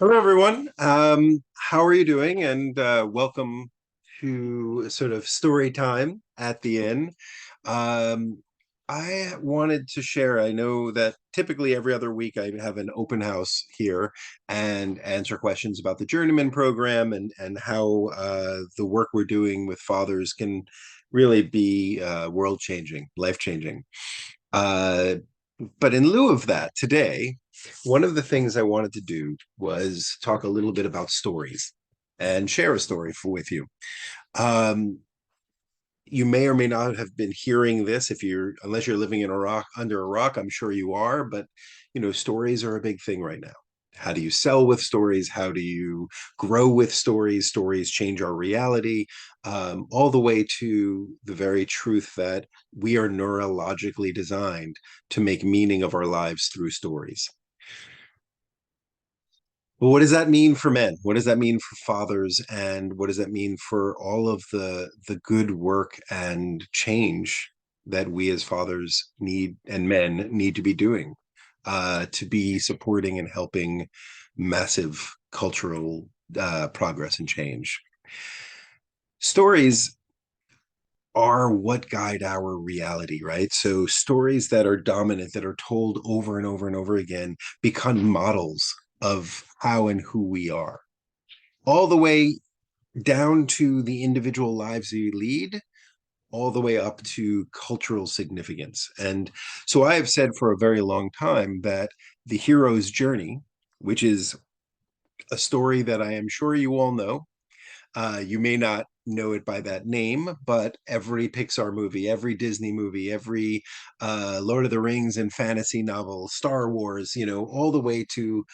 Hello, everyone. How are you doing? And welcome to sort of story time at the end. Um, I wanted to share, I know that typically every other week I have an open house here and answer questions about the Journeyman program and how the work we're doing with fathers can really be world changing, life changing. Uh, but in lieu of that, today, one of the things I wanted to do was talk a little bit about stories and share a story with you. Um, you may or may not have been hearing this if you're, unless you're living in Iraq under a rock, I'm sure you are, but stories are a big thing right now. How do you sell with stories? How do you grow with stories? Stories change our reality, all the way to the very truth that we are neurologically designed to make meaning of our lives through stories. Well, what does that mean for men? What does that mean for fathers? And what does that mean for all of the good work and change that we as fathers need and men need to be doing to be supporting and helping massive cultural progress and change? Stories are what guide our reality, right? So stories that are dominant, that are told over and over and over again, become models of how and who we are, all the way down to the individual lives we lead, all the way up to cultural significance. And so I have said for a very long time that the hero's journey, which is a story that I am sure you all know, you may not know it by that name, but every Pixar movie, every Disney movie, every Lord of the Rings and fantasy novel, Star Wars, all the way to,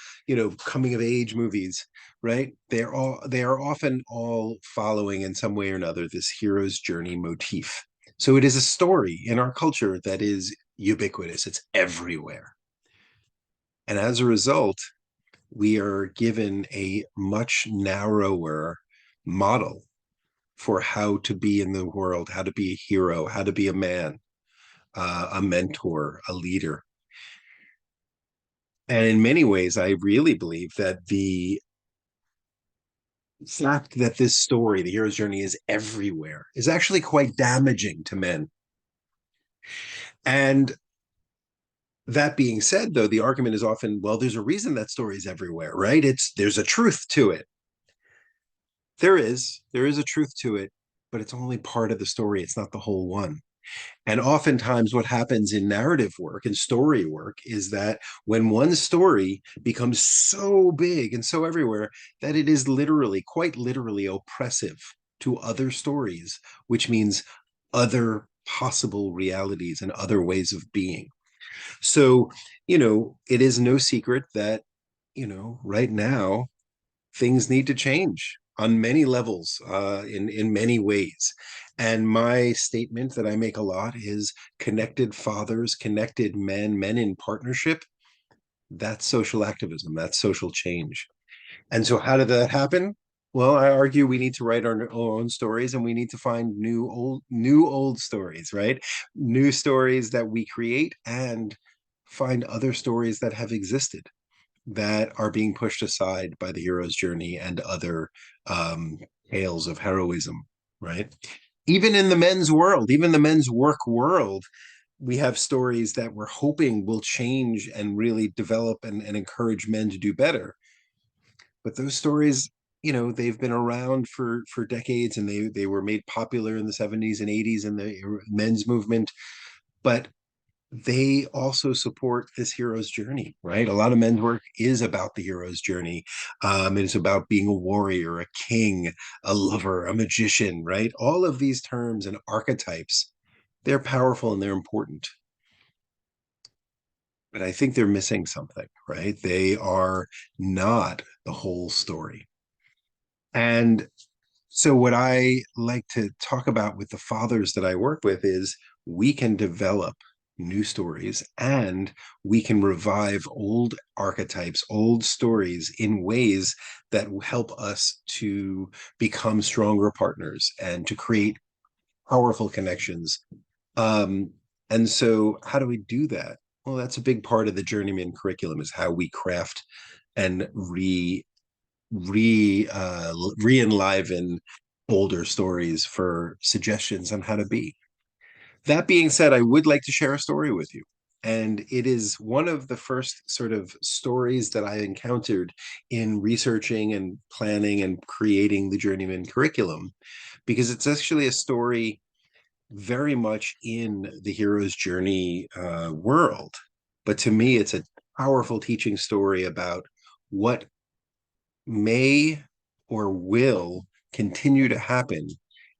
coming of age movies, right? They are often all following in some way or another this hero's journey motif. So it is a story in our culture that is ubiquitous. It's everywhere. And as a result, we are given a much narrower model for how to be in the world, how to be a hero, how to be a man, a mentor, a leader. And in many ways, I really believe that the fact that this story, the hero's journey, is everywhere is actually quite damaging to men. And that being said, though, the argument is often, well, there's a reason that story is everywhere, right? There's a truth to it. There is a truth to it, but it's only part of the story. It's not the whole one. And oftentimes, what happens in narrative work and story work is that when one story becomes so big and so everywhere that it is literally, quite literally, oppressive to other stories, which means other possible realities and other ways of being. So, it is no secret that, right now, things need to change on many levels, in many ways. And my statement that I make a lot is connected fathers, connected men, men in partnership. That's social activism. That's social change. And so, how did that happen? Well, I argue we need to write our own stories, and we need to find new old stories, right? New stories that we create and find other stories that have existed that are being pushed aside by the hero's journey and other um, tales of heroism, right? Even in the men's world, even the men's work world, we have stories that we're hoping will change and really develop and encourage men to do better. But those stories, they've been around for decades, and they were made popular in the 70s and 80s in the men's movement. But they also support this hero's journey, right? A lot of men's work is about the hero's journey. It's about being a warrior, a king, a lover, a magician, right? All of these terms and archetypes, they're powerful and they're important. But I think they're missing something, right? They are not the whole story. And so, what I like to talk about with the fathers that I work with is we can develop new stories and we can revive old archetypes, old stories in ways that help us to become stronger partners and to create powerful connections. Um, and so, how do we do that? Well, that's a big part of the Journeyman curriculum is how we craft and re-enliven older stories for suggestions on how to be. That being said, I would like to share a story with you. And it is one of the first sort of stories that I encountered in researching and planning and creating the Journeyman curriculum, because it's actually a story very much in the hero's journey world. But to me, it's a powerful teaching story about what may or will continue to happen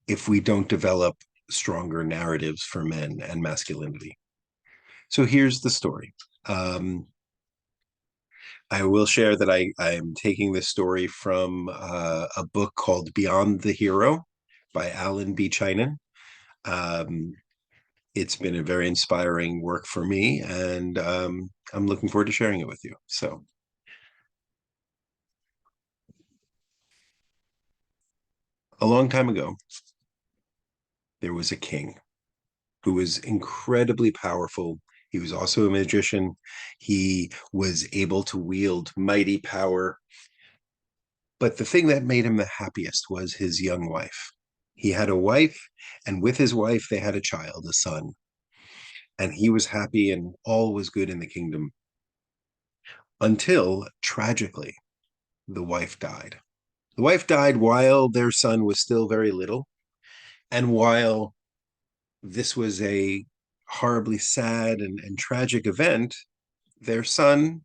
if we don't develop stronger narratives for men and masculinity. So here's the story. I will share that I'm taking this story from a book called Beyond the Hero by Alan B. Chinan. Um, it's been a very inspiring work for me, and I'm looking forward to sharing it with you. So, a long time ago, there was a king who was incredibly powerful. He was also a magician. He was able to wield mighty power. But the thing that made him the happiest was his young wife. He had a wife, and with his wife, they had a child, a son. And he was happy, and all was good in the kingdom until, tragically, the wife died. The wife died while their son was still very little, and while this was a horribly sad and tragic event, their son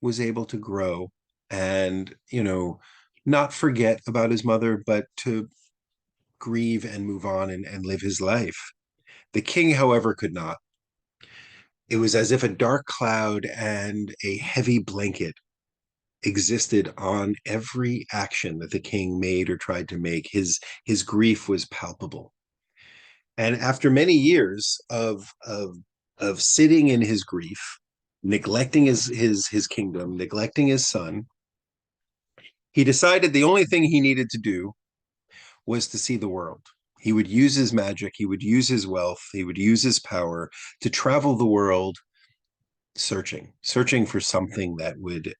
was able to grow and, not forget about his mother, but to grieve and move on and live his life. The king, however, could not. It was as if a dark cloud and a heavy blanket existed on every action that the king made or tried to make. His grief was palpable. And after many years of sitting in his grief, neglecting his kingdom, neglecting his son, he decided the only thing he needed to do was to see the world. He would use his magic, he would use his wealth, he would use his power to travel the world searching for something that would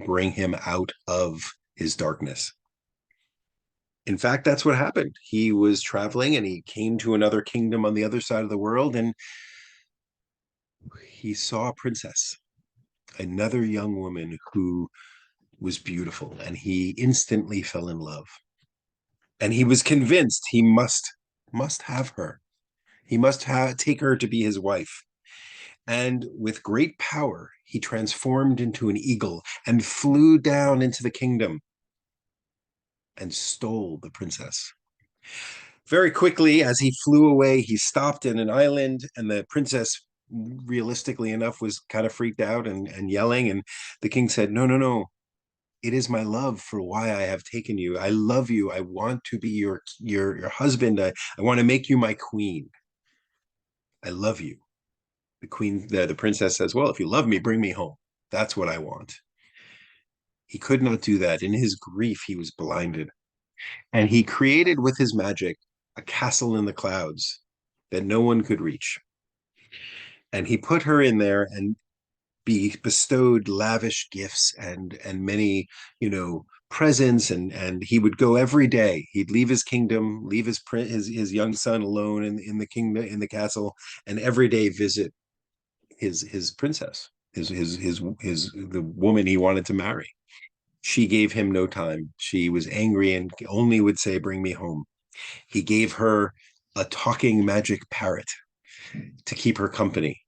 bring him out of his darkness. In fact, that's what happened. He was traveling and he came to another kingdom on the other side of the world, and he saw a princess, another young woman who was beautiful, and he instantly fell in love. And he was convinced he must have her. He must take her to be his wife. And with great power, he transformed into an eagle and flew down into the kingdom and stole the princess. Very quickly, as he flew away, he stopped in an island, and the princess, realistically enough, was kind of freaked out and yelling. And the king said, "No, no, no. It is my love for why I have taken you. I love you. I want to be your husband. I want to make you my queen. I love you." The princess says, "Well, if you love me, bring me home. That's what I want." He could not do that. In his grief, he was blinded. And he created with his magic a castle in the clouds that no one could reach. And he put her in there and bestowed lavish gifts and many, presents, and he would go every day. He'd leave his kingdom, leave his young son alone in the kingdom, in the castle, and every day visit his princess, the woman he wanted to marry. She gave him no time. She was angry and only would say, "Bring me home." He gave her a talking magic parrot to keep her company,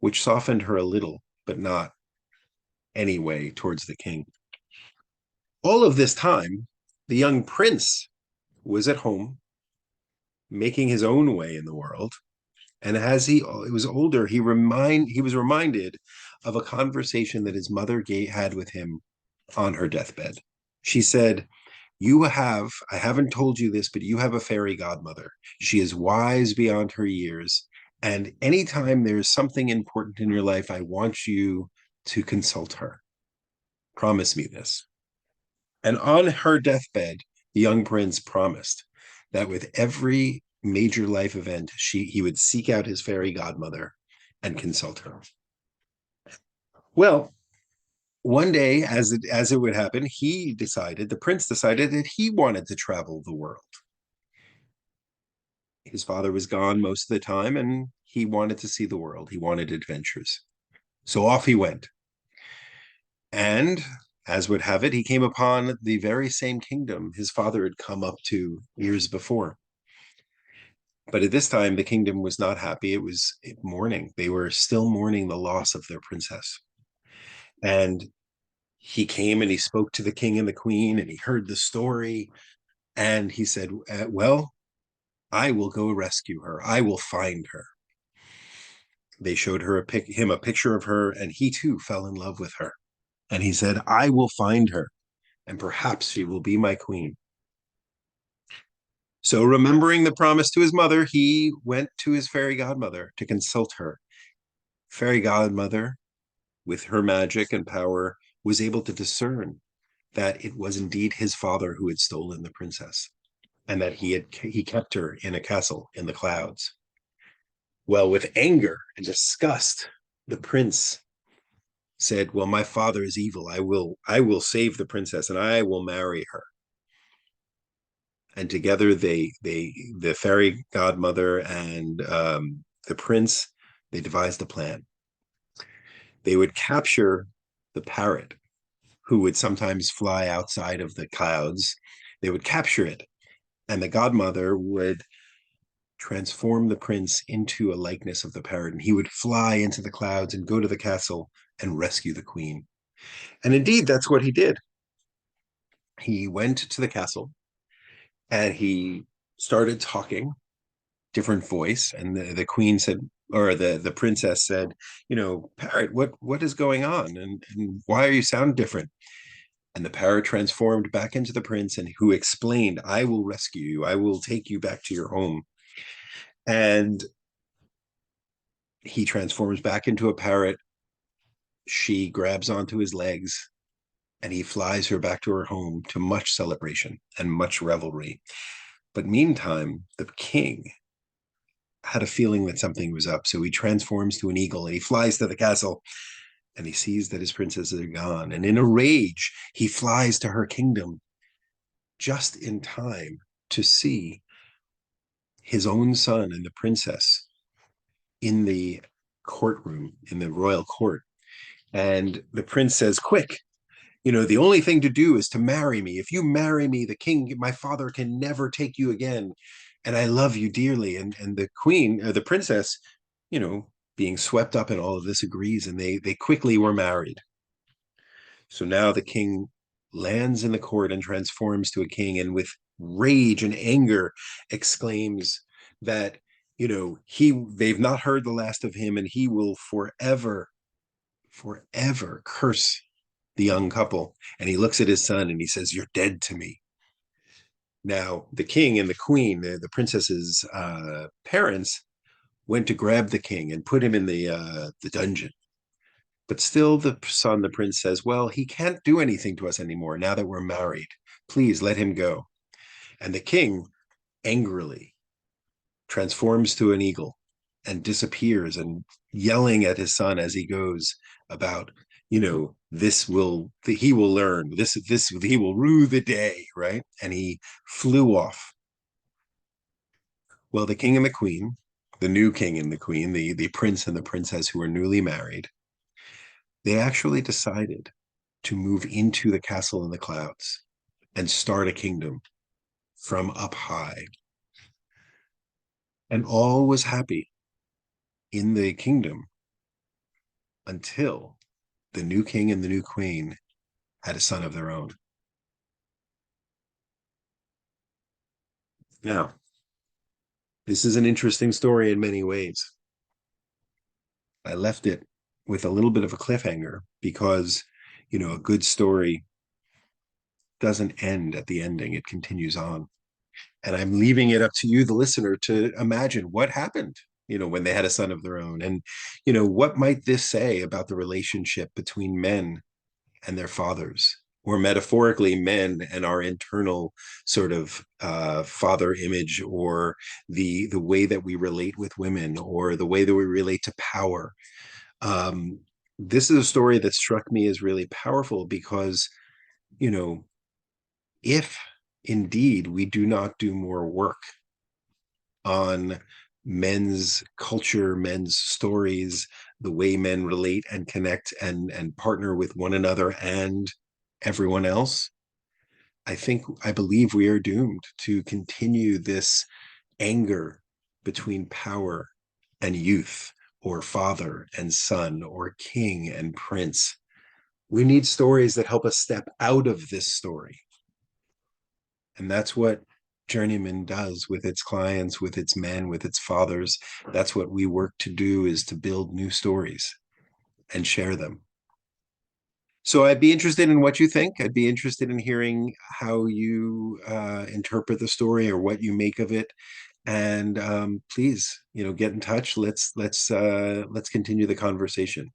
which softened her a little, but not any way towards the king. All of this time, the young prince was at home, making his own way in the world. And as he was older, he was reminded of a conversation that his mother had with him on her deathbed. She said, I haven't told you this, but you have a fairy godmother. She is wise beyond her years. And anytime there's something important in your life, I want you to consult her. Promise me this." And on her deathbed, the young prince promised that with every major life event, he would seek out his fairy godmother and consult her. Well, one day, as it would happen, the prince decided that he wanted to travel the world. His father was gone most of the time, and he wanted to see the world. He wanted adventures. So off he went. And as would have it, he came upon the very same kingdom his father had come up to years before. But at this time, the kingdom was not happy. It was mourning. They were still mourning the loss of their princess. And he came and he spoke to the king and the queen, and he heard the story. And he said, well, I will go rescue her. I will find her. They showed him a picture of her, and he too fell in love with her. And he said, I will find her, and perhaps she will be my queen. So, remembering the promise to his mother, he went to his fairy godmother to consult her. Fairy godmother, with her magic and power, was able to discern that it was indeed his father who had stolen the princess, and that he kept her in a castle in the clouds. Well, with anger and disgust, the prince said, well, my father is evil. I will save the princess, and I will marry her. And together the fairy godmother and the prince, they devised a plan. They would capture the parrot, who would sometimes fly outside of the clouds. They would capture it, and the godmother would transform the prince into a likeness of the parrot, and he would fly into the clouds and go to the castle and rescue the queen. And indeed, that's what he did. He went to the castle and he started talking, different voice, and the queen said, or the princess said, parrot, what is going on, and why are you sound different? And the parrot transformed back into the prince, and who explained, I will rescue you, I will take you back to your home. And he transforms back into a parrot. She grabs onto his legs, and he flies her back to her home, to much celebration and much revelry. But meantime, the king had a feeling that something was up. So he transforms to an eagle and he flies to the castle, and he sees that his princesses are gone. And in a rage, he flies to her kingdom just in time to see his own son and the princess in the courtroom, in the royal court. And the prince says, quick, the only thing to do is to marry me. If you marry me, the king, my father, can never take you again. And I love you dearly. And the queen, the princess, being swept up in all of this, agrees, and they quickly were married. So now the king lands in the court and transforms to a king, and with rage and anger exclaims that, they've not heard the last of him, and he will forever curse the young couple. And he looks at his son and he says, you're dead to me. Now, the king and the queen, the princess's parents, went to grab the king and put him in the dungeon. But still, the prince, says, well, he can't do anything to us anymore now that we're married. Please let him go. And the king angrily transforms to an eagle and disappears, and yelling at his son as he goes about, he will learn this, he will rue the day, right? And he flew off. Well, the king and the queen, the new king and the queen, the prince and the princess who are newly married, they actually decided to move into the castle in the clouds and start a kingdom from up high. And all was happy in the kingdom until the new king and the new queen had a son of their own. Now, this is an interesting story in many ways. I left it with a little bit of a cliffhanger because, a good story doesn't end at the ending, it continues on. And I'm leaving it up to you, the listener, to imagine what happened, when they had a son of their own. And, what might this say about the relationship between men and their fathers, or metaphorically, men and our internal sort of father image, or the way that we relate with women, or the way that we relate to power. this is a story that struck me as really powerful because, you know, if indeed we do not do more work on men's culture, men's stories, the way men relate and connect and partner with one another and everyone else, I believe we are doomed to continue this anger between power and youth, or father and son, or king and prince. We need stories that help us step out of this story. And that's what Journeyman does with its clients, with its men, with its fathers. That's what we work to do, is to build new stories and share them. So I'd be interested in what you think. I'd be interested in hearing how you interpret the story or what you make of it. And please, get in touch. Let's continue the conversation.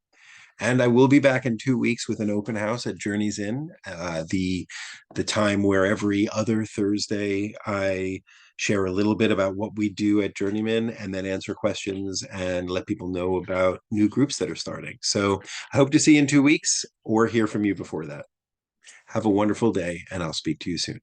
And I will be back in 2 weeks with an open house at Journeys Inn, the time where every other Thursday I share a little bit about what we do at Journeymen and then answer questions and let people know about new groups that are starting. So I hope to see you in 2 weeks or hear from you before that. Have a wonderful day, and I'll speak to you soon.